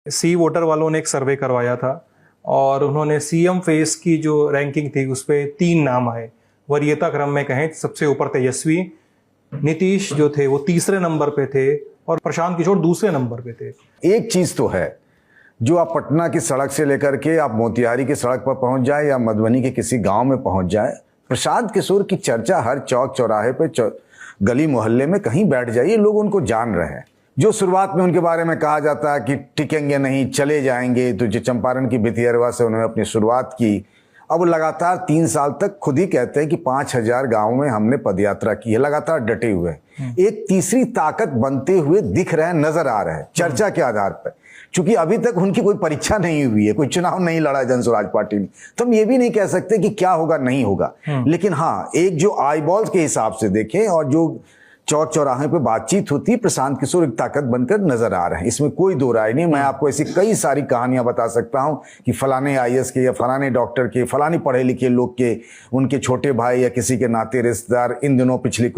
सी voter वालों ने एक सर्वे करवाया था और उन्होंने सीएम फेस की जो रैंकिंग थी उस पर 3 नाम आए। वरीयता क्रम में कहें सबसे ऊपर तेजस्वी, नीतीश जो थे वो तीसरे नंबर पे थे और प्रशांत किशोर दूसरे नंबर पे थे। एक चीज तो है, जो आप पटना की सड़क से लेकर के आप मोतिहारी की सड़क पर पहुंच जाए या मधुबनी के किसी गांव में पहुंच जाए, प्रशांत किशोर की चर्चा हर चौक चौराहे पे गली मोहल्ले में कहीं बैठ जाइए, लोग उनको जान रहे हैं। जो शुरुआत में उनके बारे में कहा जाता है कि टिकेंगे नहीं, चले जाएंगे, तो जो चंपारण की भितिहरवा से उन्होंने अपनी शुरुआत की, अब लगातार 3 साल तक खुद ही कहते हैं कि 5000 गांवों में हमने पदयात्रा की है, लगातार डटे हुए। एक तीसरी ताकत बनते हुए दिख रहे हैं, नजर आ रहे हैं चर्चा के आधार पर। चूंकि अभी तक उनकी कोई परीक्षा नहीं हुई है, कोई चुनाव नहीं लड़ा जन स्वराज पार्टी में, तो हम ये भी नहीं कह सकते कि क्या होगा नहीं होगा। लेकिन हाँ, एक जो आई बॉल्स के हिसाब से देखें और जो चौक चौराहे पे बातचीत होती है, प्रशांत किशोर एक ताकत बनकर नजर आ रहे हैं, इसमें कोई दो राय नहीं। मैं आपको ऐसी कई सारी कहानियां बता सकता हूं कि फलाने आईएएस के या फलाने डॉक्टर के, फलाने पढ़े लिखे लोग के, उनके छोटे भाई या किसी के नाते रिश्तेदार इन दिनों पिछली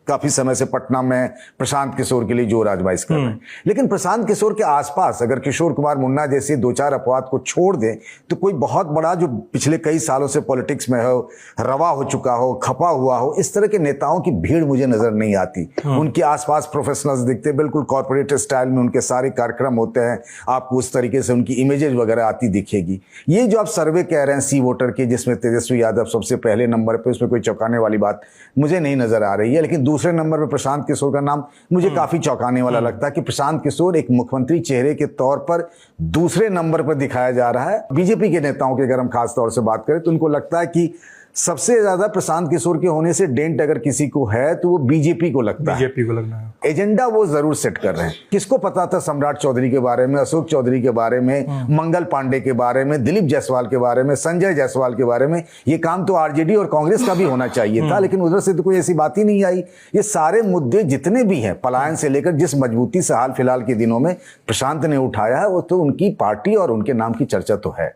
काफी समय से पटना में प्रशांत किशोर के लिए जोर आजमाइश कर रहे हैं। लेकिन प्रशांत किशोर के आसपास अगर किशोर कुमार मुन्ना जैसे 2-4 अपवाद को छोड़ दें तो कोई बहुत बड़ा जो पिछले कई सालों से पॉलिटिक्स में हो, रवा हो चुका हो, खपा हुआ हो, इस तरह के नेताओं की भीड़ मुझे नजर नहीं आती। उनके आसपास प्रोफेशनल्स दिखते, बिल्कुल कॉर्पोरेट स्टाइल में उनके सारे कार्यक्रम होते हैं, आपको उस तरीके से उनकी इमेजेस वगैरह आती दिखेगी। ये जो आप सर्वे कह रहे हैं सी वोटर के, जिसमें तेजस्वी यादव सबसे पहले नंबर पे, उसमें कोई चौंकाने वाली बात मुझे नहीं नजर आ रही है। लेकिन दूसरे नंबर पे प्रशांत किशोर का नाम मुझे काफी चौंकाने वाला लगता है कि प्रशांत किशोर एक मुख्यमंत्री चेहरे के तौर पर दूसरे नंबर पर दिखाया जा रहा है। बीजेपी के नेताओं की अगर हम खास तौर से बात करें तो उनको लगता है कि सबसे ज्यादा प्रशांत किशोर के होने से डेंट अगर किसी को है तो वो बीजेपी को लगता है, बीजेपी को लगना है। एजेंडा वो जरूर सेट कर रहे हैं। किसको पता था सम्राट चौधरी के बारे में, अशोक चौधरी के बारे में, मंगल पांडे के बारे में, दिलीप जायसवाल के बारे में, संजय जायसवाल के बारे में। ये काम तो आरजेडी और कांग्रेस का भी होना चाहिए था, लेकिन उधर से तो कोई ऐसी बात ही नहीं आई। ये सारे मुद्दे जितने भी हैं, पलायन से लेकर जिस मजबूती से हाल फिलहाल के दिनों में प्रशांत ने उठाया है, वो तो उनकी पार्टी और उनके नाम की चर्चा तो है।